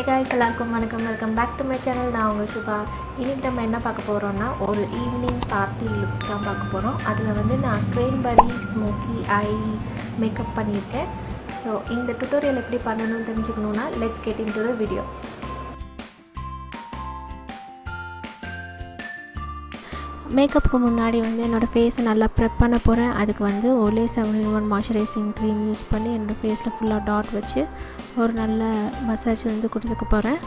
Hey guys, welcome back to my channel. நான் உங்க சுபா. இன்னைக்கு நம்ம என்ன பார்க்க போறோம்னா ஒரு ஈவினிங் பார்ட்டி லுக் தான் பார்க்க போறோம். அதுல வந்து நான் Cranberry Smokey Eye Makeup பண்ணிருக்கேன். So இந்த டுட்டோரியல் எப்படி பண்ணனும்னு தெரிஞ்சுக்கணும்னா let's get into the video. மேக்கப்புக்கு முன்னாடி வந்து என்னோட ஃபேஸை நல்லா ப்ரெப் பண்ண போகிறேன். அதுக்கு வந்து ஒலே 7-in-1 மாய்ஸ்சரைசிங் க்ரீம் யூஸ் பண்ணி என்னோடய ஃபேஸில் ஃபுல்லாக டாட் வச்சு ஒரு நல்ல மசாஜ் வந்து கொடுத்துக்க போகிறேன்.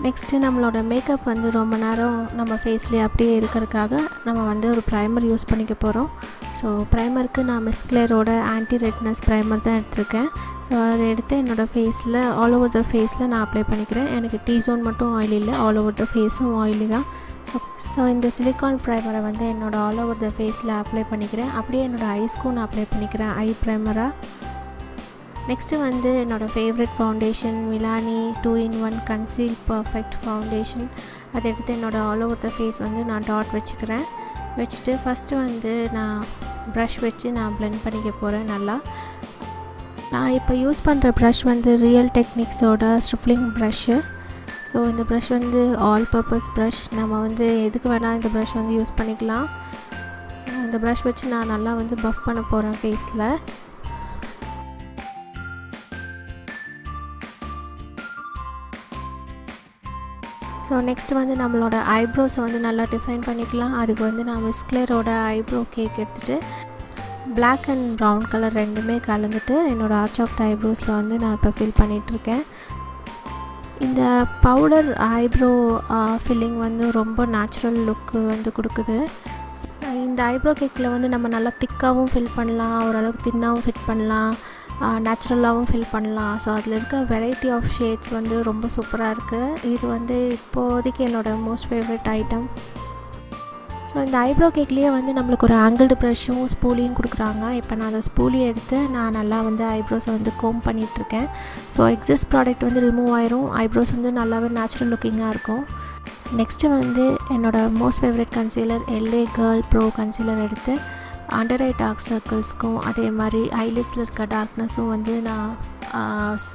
நெக்ஸ்ட்டு நம்மளோட மேக்கப் வந்து ரொம்ப நேரம் நம்ம ஃபேஸ்லேயே அப்படியே இருக்கிறதுக்காக நம்ம வந்து ஒரு ப்ரைமர் யூஸ் பண்ணிக்க போகிறோம். ஸோ ப்ரைமருக்கு நான் மிஸ்க்லேரோட ஆன்டி ரெட்னஸ் ப்ரைமர் தான் எடுத்திருக்கேன். ஸோ அதை எடுத்து என்னோடய ஃபேஸில் ஆல் ஓவர் த ஃபேஸில் நான் அப்ளை பண்ணிக்கிறேன். எனக்கு டீ ஜோன் மட்டும் ஆயிலி இல்லை, ஆல் ஓவர் த ஃபேஸும் ஆயிலி தான். ஸோ இந்த சிலிக்கான் ப்ரைமரை வந்து என்னோடய ஆல் ஓவர் த ஃபேஸில் அப்ளை பண்ணிக்கிறேன். அப்படியே என்னோடய ஐஸ்க்கும் நான் அப்ளை பண்ணிக்கிறேன் ஐ ப்ரைமராக. நெக்ஸ்ட்டு வந்து என்னோடய favourite foundation Milani 2-in-1 conceal perfect foundation. அதை எடுத்து என்னோடய ஆல் ஓவர் த ஃபேஸ் வந்து நான் டாட் வச்சுக்கிறேன். வச்சுட்டு ஃபஸ்ட்டு வந்து நான் ப்ரஷ் வச்சு நான் பிளெண்ட் பண்ணிக்க போகிறேன் நல்லா. நான் இப்போ யூஸ் பண்ணுற ப்ரஷ் வந்து ரியல் டெக்னிக்ஸோட ஸ்ட்ரிப்லிங் ப்ரஷ்ஷு. ஸோ இந்த ப்ரஷ் வந்து ஆல் பர்பஸ் ப்ரஷ். நம்ம வந்து எதுக்கு வேணால் இந்த ப்ரஷ் வந்து யூஸ் பண்ணிக்கலாம். ஸோ இந்த ப்ரஷ் வச்சு நான் நல்லா வந்து பஃப் பண்ண போகிறேன் ஃபேஸில். ஸோ நெக்ஸ்ட்டு வந்து நம்மளோட ஐப்ரோஸை வந்து நல்லா டிஃபைன் பண்ணிக்கலாம். அதுக்கு வந்து நான் மிஸ்க்லேரோட ஐப்ரோ கேக் எடுத்துகிட்டு பிளாக் அண்ட் ப்ரௌன் கலர் ரெண்டுமே கலந்துட்டு என்னோடய ஆர்ச் ஆஃப் த ஐப்ரோஸில் வந்து நான் இப்போ ஃபில் பண்ணிகிட்ருக்கேன். இந்த பவுடர் ஐப்ரோ ஃபில்லிங் வந்து ரொம்ப நேச்சுரல் லுக்கு வந்து கொடுக்குது. இந்த ஐப்ரோ கேக்கில் வந்து நம்ம நல்லா திக்காகவும் ஃபில் பண்ணலாம், ஓரளவுக்கு தின்னாகவும் ஃபிட் பண்ணலாம், நேச்சுரலாகவும் ஃபில் பண்ணலாம். ஸோ அதில் இருக்க வெரைட்டி ஆஃப் ஷேட்ஸ் வந்து ரொம்ப சூப்பராக இருக்குது. இது வந்து இப்போதைக்கு என்னோடய மோஸ்ட் ஃபேவரட் ஐட்டம். ஸோ இந்த ஐப்ரோ கேக்லேயே வந்து நம்மளுக்கு ஒரு ஆங்கிள்டு ப்ரஷ்ஷும் ஸ்பூலியும் கொடுக்குறாங்க. இப்போ நான் அந்த ஸ்பூலி எடுத்து நான் நல்லா வந்து ஐப்ரோஸை வந்து கோம் பண்ணிகிட்ருக்கேன். ஸோ எக்ஸஸ் ப்ராடக்ட் வந்து ரிமூவ் ஆயிரும், ஐப்ரோஸ் வந்து நல்லாவே நேச்சுரல் லுக்கிங்காக இருக்கும். நெக்ஸ்ட்டு வந்து என்னோடய most favourite concealer LA girl bro concealer எடுத்து அண்டர் ஐ டார்க் சர்க்கிள்ஸ்க்கும் அதே மாதிரி ஐலிட்ஸில் இருக்க டார்க்னஸும் வந்து நான்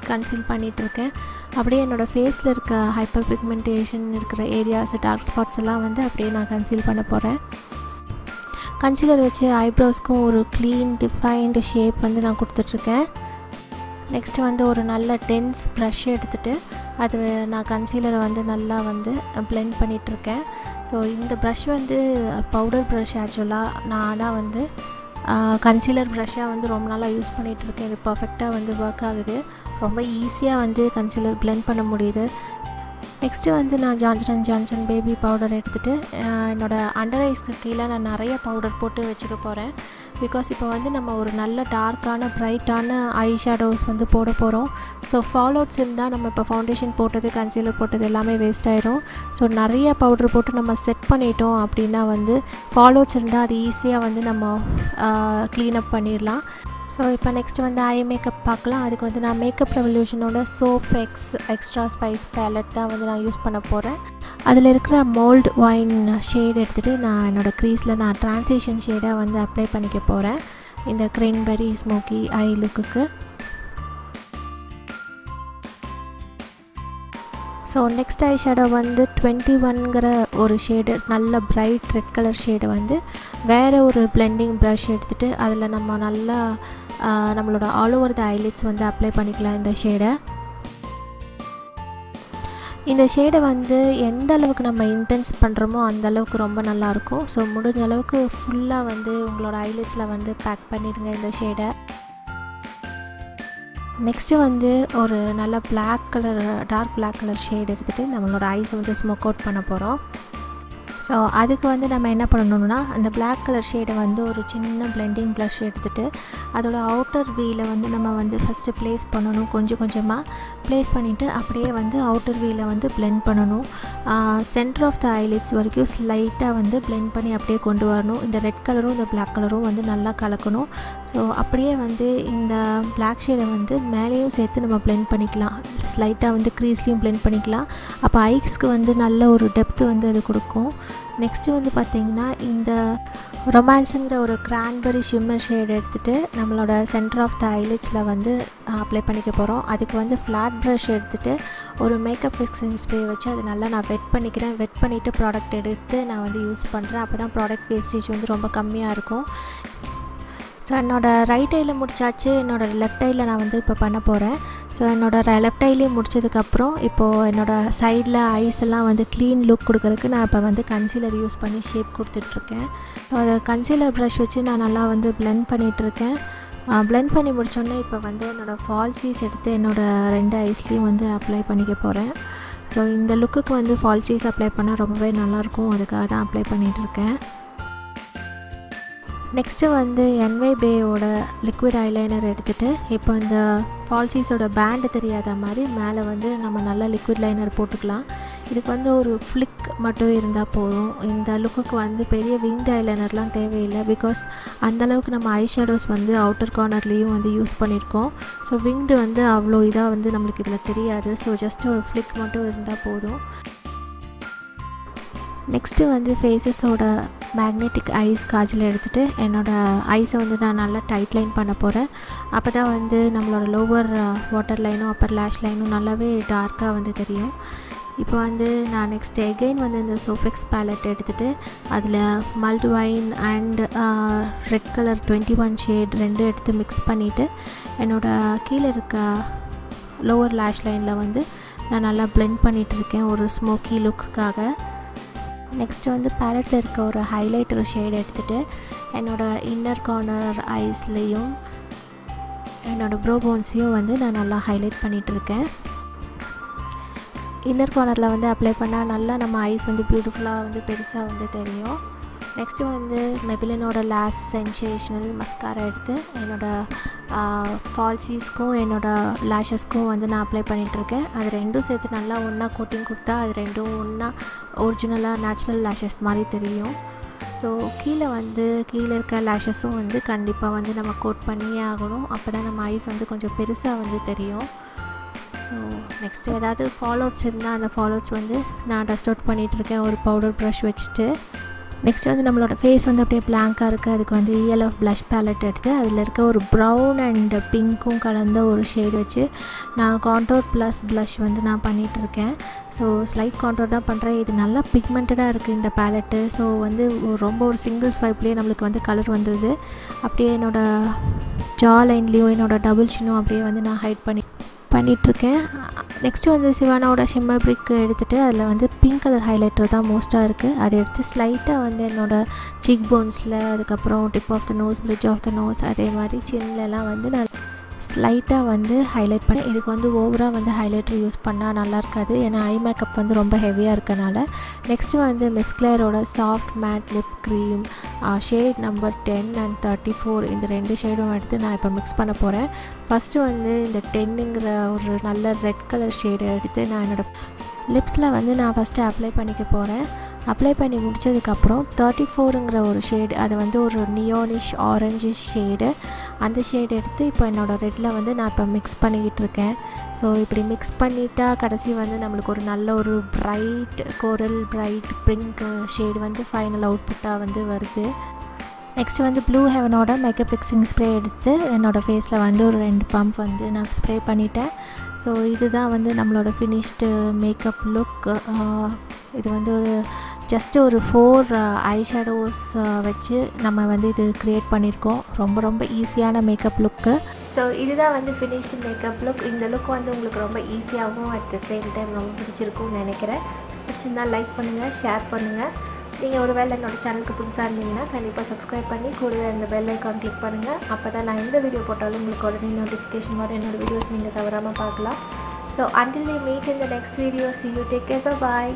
கன்சீல் பண்ணிகிட்ருக்கேன். அப்படியே என்னோடய ஃபேஸில் இருக்க ஹைப்பர் பிக்மெண்டேஷன் இருக்கிற ஏரியாஸ் டார்க் ஸ்பாட்ஸ் எல்லாம் வந்து அப்படியே நான் கன்சீல் பண்ண போகிறேன். கன்சீலர் வச்சு ஐப்ரோஸ்க்கும் ஒரு க்ளீன் டிஃபைன்டு ஷேப் வந்து நான் கொடுத்துட்ருக்கேன். நெக்ஸ்ட்டு வந்து ஒரு நல்ல டென்ஸ் ப்ரஷ் எடுத்துகிட்டு அது நான் கன்சீலரை வந்து நல்லா வந்து பிளெண்ட் பண்ணிகிட்ருக்கேன். ஸோ இந்த ப்ரஷ் வந்து பவுடர் ப்ரஷ் ஆக்சுவலாக நான் ஆனால் வந்து கன்சீலர் ப்ரஷ்ஷாக வந்து ரொம்ப நாளாக யூஸ் பண்ணிகிட்ருக்கேன். இது பர்ஃபெக்டாக வந்து ஒர்க் ஆகுது, ரொம்ப ஈஸியாக வந்து கன்சீலர் பிளெண்ட் பண்ண முடியுது. நெக்ஸ்ட்டு வந்து நான் ஜான்சன் பேபி பவுடர் எடுத்துகிட்டு என்னோடய அண்டர் ஐஸ்க்கு கீழே நான் நிறைய பவுடர் போட்டு வச்சுக்க போகிறேன். பிகாஸ் இப்போ வந்து நம்ம ஒரு நல்ல டார்க்கான ப்ரைட்டான ஐ ஷேடோஸ் வந்து போட போகிறோம். ஸோ ஃபாலோட்ஸ் இருந்தால் நம்ம இப்போ ஃபவுண்டேஷன் போட்டது கன்சீலர் போட்டது எல்லாமே வேஸ்ட் ஆயிரும். ஸோ நிறைய பவுடர் போட்டு நம்ம செட் பண்ணிட்டோம் அப்படின்னா வந்து ஃபாலோட்ஸ் இருந்தால் அது ஈஸியாக வந்து நம்ம க்ளீனப் பண்ணிடலாம். ஸோ இப்போ நெக்ஸ்ட்டு வந்து ஐ மேக்கப் பார்க்கலாம். அதுக்கு வந்து நான் மேக்கப் ரெவல்யூஷனோட சோப் எக்ஸ்ட்ரா ஸ்பைஸ் பேலட் தான் வந்து நான் யூஸ் பண்ண போகிறேன். அதில் இருக்கிற மோல்டு வைன் ஷேட் எடுத்துகிட்டு நான் என்னோடய க்ரீஸில் நான் ட்ரான்சிஷன் ஷேடாக வந்து அப்ளை பண்ணிக்க போகிறேன் இந்த Cranberry Smokey Eye லுக்குக்கு. ஸோ நெக்ஸ்ட் ஐ ஷேடோ வந்து 21ங்கிற ஒரு ஷேடு நல்ல பிரைட் ரெட் கலர் ஷேடை வந்து வேறு ஒரு பிளெண்டிங் ப்ரஷ் எடுத்துகிட்டு அதில் நம்ம நல்லா நம்மளோட ஆல் ஓவர் த ஐலிட்ஸ் வந்து அப்ளை பண்ணிக்கலாம். இந்த ஷேடை வந்து எந்த அளவுக்கு நம்ம இன்டென்ஸ் பண்ணுறோமோ அந்த அளவுக்கு ரொம்ப நல்லாயிருக்கும். ஸோ முடிஞ்ச அளவுக்கு ஃபுல்லாக வந்து உங்களோட ஐலிட்ஸில் வந்து பேக் பண்ணிடுங்க இந்த ஷேடை. நெக்ஸ்ட்டு வந்து ஒரு நல்ல டார்க் பிளாக் கலர் ஷேட் எடுத்துகிட்டு நம்மளோட ஐஸை வந்து ஸ்மோக் அவுட் பண்ண போகிறோம். ஸோ அதுக்கு வந்து நம்ம என்ன பண்ணணும்னா அந்த பிளாக் கலர் ஷேடை வந்து ஒரு சின்ன பிளெண்டிங் ப்ளஷ் எடுத்துகிட்டு அதோட அவுட்டர் வீல வந்து நம்ம வந்து ஃபஸ்ட்டு ப்ளேஸ் பண்ணணும். கொஞ்சம் கொஞ்சமாக ப்ளேஸ் பண்ணிவிட்டு அப்படியே வந்து அவுட்டர் வீல வந்து பிளெண்ட் பண்ணணும். சென்டர் ஆஃப் த ஐலிட்ஸ் வரைக்கும் ஸ்லைட்டாக வந்து பிளெண்ட் பண்ணி அப்படியே கொண்டு வரணும். இந்த ரெட் கலரும் இந்த பிளாக் கலரும் வந்து நல்லா கலக்கணும். ஸோ அப்படியே வந்து இந்த பிளாக் ஷேடை வந்து மேலேயும் சேர்த்து நம்ம பிளெண்ட் பண்ணிக்கலாம். ஸ்லைட்டாக வந்து க்ரீஸ்லேயும் பிளெண்ட் பண்ணிக்கலாம். அப்போ ஐஸ்க்கு வந்து நல்ல ஒரு டெப்த்து வந்து அது கொடுக்கும். நெக்ஸ்ட்டு வந்து பார்த்திங்கன்னா இந்த ரொமான்ஸுங்கிற ஒரு கிரான்பெரி ஷிம்மர் ஷேட் எடுத்துகிட்டு நம்மளோட சென்டர் ஆஃப் த ஐலிட்ஸில் வந்து அப்ளை பண்ணிக்க போகிறோம். அதுக்கு வந்து ஃப்ளாட் ப்ரஷ் எடுத்துகிட்டு ஒரு மேக்கப் ஃபிக்ஸிங் ஸ்ப்ரே வச்சு அது நல்லா நான் வெட் பண்ணிக்கிறேன். வெட் பண்ணிவிட்டு ப்ராடக்ட் எடுத்து நான் வந்து யூஸ் பண்ணுறேன். அப்போ தான் ப்ராடக்ட் வேஸ்டேஜ் வந்து ரொம்ப கம்மியாக இருக்கும். ஸோ என்னோடய ரைட் ஐயில் முடிச்சாச்சு. என்னோடய லெஃப்ட் ஐயில் நான் வந்து இப்போ பண்ண போகிறேன். ஸோ என்னோடய லெஃப்ட் ஐலேயே முடிச்சதுக்கப்புறம் இப்போது என்னோடய சைடில் ஐஸ் எல்லாம் வந்து க்ளீன் லுக் கொடுக்குறதுக்கு நான் இப்போ வந்து கன்சீலர் யூஸ் பண்ணி ஷேப் கொடுத்துட்ருக்கேன். ஸோ அதை கன்சீலர் ப்ரஷ் வச்சு நான் நல்லா வந்து பிளெண்ட் பண்ணிகிட்ருக்கேன். பிளெண்ட் பண்ணி முடிச்சோடனே இப்போ வந்து என்னோடய ஃபால்சீஸ் எடுத்து என்னோடய 2 ஐஸ்லேயும் வந்து அப்ளை பண்ணிக்க போகிறேன். ஸோ இந்த லுக்குக்கு வந்து ஃபால்சீஸ் அப்ளை பண்ணால் ரொம்பவே நல்லாயிருக்கும். அதுக்காக தான் அப்ளை பண்ணிகிட்ருக்கேன். நெக்ஸ்ட்டு வந்து என்வே பேயோட லிக்விட் ஐலைனர் எடுத்துகிட்டு இப்போ இந்த ஃபால்சீஸோட பேண்டு தெரியாத மாதிரி மேலே வந்து நம்ம நல்லா லிக்விட் லைனர் போட்டுக்கலாம். இதுக்கு வந்து ஒரு ஃப்ளிக் மட்டும் இருந்தால் போதும். இந்த லுக்குக்கு வந்து பெரிய விங்டு ஐலைனர்லாம் தேவையில்லை. பிகாஸ் அந்தளவுக்கு நம்ம ஐ ஷேடோஸ் வந்து அவுட்டர் கார்னர்லேயும் வந்து யூஸ் பண்ணியிருக்கோம். ஸோ விங்டு வந்து அவ்வளோ இதாக வந்து நம்மளுக்கு இதில் தெரியாது. ஸோ ஜஸ்ட் ஒரு ஃப்ளிக் மட்டும் இருந்தால் போதும். நெக்ஸ்ட்டு வந்து ஃபேஸஸோட மேக்னெட்டிக் ஐஸ் காஜல் எடுத்துகிட்டு என்னோடய ஐஸை வந்து நான் நல்லா டைட் லைன் பண்ண போகிறேன். அப்போ தான் வந்து நம்மளோட லோவர் வாட்டர் லைனும் அப்பர் லேஷ் லைனும் நல்லாவே டார்க்காக வந்து தெரியும். இப்போ வந்து நான் நெக்ஸ்ட் எகெயின் வந்து இந்த சோஃபெக்ஸ் பேலட் எடுத்துகிட்டு அதில் mulled wine and red colour 21 shade 2 எடுத்து மிக்ஸ் பண்ணிவிட்டு என்னோடய கீழே இருக்க லோவர் லேஷ் லைனில் வந்து நான் நல்லா பிளெண்ட் பண்ணிகிட்ருக்கேன் ஒரு ஸ்மோக்கி லுக்குக்காக. நெக்ஸ்ட்டு வந்து பேலட்டில் இருக்க ஒரு ஹைலைட்டர் ஷேட் எடுத்துகிட்டு என்னோடய இன்னர் கார்னர் ஐஸ்லேயும் என்னோடய ப்ரோ போன்ஸையும் வந்து நான் நல்லா ஹைலைட் பண்ணிகிட்ருக்கேன். இன்னர் கார்னரில் வந்து அப்ளை பண்ணால் நல்லா நம்ம ஐஸ் வந்து பியூட்டிஃபுல்லாக வந்து பெருசாக வந்து தெரியும். நெக்ஸ்ட்டு வந்து மெபிலினோட லாஷ் சென்சேஷனல் மஸ்காரா எடுத்து என்னோடய ஃபால்சீஸ்க்கும் என்னோடய லேஷஸ்க்கும் வந்து நான் அப்ளை பண்ணிகிட்ருக்கேன். அது ரெண்டும் சேர்த்து நல்லா ஒன்றா கோட்டிங் கொடுத்தா அது ரெண்டும் ஒன்றா ஒரிஜினலாக நேச்சுரல் லேஷஸ் மாதிரி தெரியும். ஸோ கீழே இருக்க லேஷஸும் வந்து கண்டிப்பாக வந்து நம்ம கோட் பண்ணியே ஆகணும். அப்போ தான் நம்ம ஐஸ் வந்து கொஞ்சம் பெருசாக வந்து தெரியும். ஸோ நெக்ஸ்ட்டு ஏதாவது ஃபாலோட்ஸ் இருந்தால் அந்த ஃபாலோட்ஸ் வந்து நான் டஸ்ட் அவுட் பண்ணிகிட்ருக்கேன் ஒரு பவுடர் ப்ரஷ் வச்சுட்டு. நெக்ஸ்ட் வந்து நம்மளோட ஃபேஸ் வந்து அப்படியே பிளாங்காக இருக்குது. அதுக்கு வந்து ELF ப்ளஷ் பேலட் எடுத்து அதில் இருக்க ஒரு ப்ரௌன் அண்ட் பிங்க்கும் கலந்த ஒரு ஷேட் வச்சு நான் கான்டோர் ப்ளஸ் ப்ளஷ் வந்து நான் பண்ணிகிட்ருக்கேன். ஸோ ஸ்லைட் கான்டோர் தான் பண்ணுறேன். இது நல்லா பிக்மெண்டடாக இருக்குது இந்த பேலட்டு. ஸோ வந்து ரொம்ப ஒரு சிங்கிள் ஸ்வைப்லேயே நம்மளுக்கு வந்து கலர் வந்துடுது. அப்படியே என்னோடய ஜா லைன்லேயும் என்னோடய டபுள் சின்னும் அப்படியே வந்து நான் ஹைட் பண்ணிகிட்ருக்கேன். நெக்ஸ்ட்டு வந்து சிவானாவோட ஷிம்மர் பிரிக் எடுத்துகிட்டு அதில் வந்து பிங்க் கலர் ஹைலைட்டர் தான் மோஸ்ட்டாக இருக்குது. அதை எடுத்து ஸ்லைட்டாக வந்து என்னோடய சீக் போன்ஸில் அதுக்கப்புறம் tip of the nose bridge of the nose அதே மாதிரி சின்லலாம் வந்து நான் ஸ்லைட்டாக வந்து ஹைலைட் பண்ணேன். இதுக்கு வந்து ஓவராக வந்து ஹைலைட்டர் யூஸ் பண்ணால் நல்லா இருக்காது. ஏன்னா ஐ மேக்கப் வந்து ரொம்ப ஹெவியாக இருக்கனால. நெக்ஸ்ட்டு வந்து மிஸ் கிளேரோட soft matte lip cream shade number 10 and 34 இந்த 2 ஷேடும் எடுத்து நான் இப்போ மிக்ஸ் பண்ண போகிறேன். ஃபஸ்ட்டு வந்து இந்த 10ங்கிற ஒரு நல்ல ரெட் கலர் ஷேடை எடுத்து நான் என்னோடய லிப்ஸில் வந்து நான் ஃபஸ்ட்டு அப்ளை பண்ணிக்க போகிறேன். அப்ளை பண்ணி முடித்ததுக்கப்புறம் 34ங்கிற ஒரு ஷேடு அது வந்து ஒரு நியோனிஷ் ஆரஞ்சிஷ் ஷேடு. அந்த ஷேடு எடுத்து இப்போ என்னோடய ரெட்டில் வந்து நான் இப்போ மிக்ஸ் பண்ணிக்கிட்டு இருக்கேன். ஸோ இப்படி மிக்ஸ் பண்ணிட்டா கடைசி வந்து நம்மளுக்கு ஒரு நல்ல ஒரு பிரைட் கோரல் பிரைட் பிங்க் ஷேடு வந்து ஃபைனல் அவுட்புட்டாக வந்து வருது. நெக்ஸ்ட் வந்து ப்ளூ ஹெவனோட மேக்கப் ஃபிக்ஸிங் ஸ்ப்ரே எடுத்து என்னோடய ஃபேஸில் வந்து ஒரு 2 பம்ப் வந்து நான் ஸ்ப்ரே பண்ணிட்டேன். ஸோ இதுதான் வந்து நம்மளோட ஃபினிஷ்டு மேக்கப் லுக். இது வந்து ஜஸ்ட்டு ஒரு 4 ஐ ஷேடோஸ் வச்சு நம்ம வந்து இது க்ரியேட் பண்ணியிருக்கோம். ரொம்ப ஈஸியான மேக்கப் லுக்கு. ஸோ இதுதான் வந்து ஃபினிஷ்டு மேக்கப் லுக். இந்த லுக் வந்து உங்களுக்கு ரொம்ப ஈஸியாகவும் அட் த சேம் டைம் ரொம்ப பிடிச்சிருக்கும்னு நினைக்கிறேன். பிடிச்சிருந்தால் லைக் பண்ணுங்கள், ஷேர் பண்ணுங்கள். நீங்கள் ஒரு வேளை என்னோடய சேனலுக்கு புதுசாக இருந்தீங்கன்னா கண்டிப்பாக சப்ஸ்கிரைப் பண்ணி கூடவே அந்த பெல் ஐக்கான் கிளிக் பண்ணுங்கள். அப்போ தான் நான் எந்த வீடியோ போட்டாலும் உங்களுக்கு உடனே நோட்டிஃபிகேஷன் வரும். என்னோடய வீடியோஸ் நீங்கள் தவறாமல் பார்க்கலாம். So until we meet in the next video, see you, take care, bye.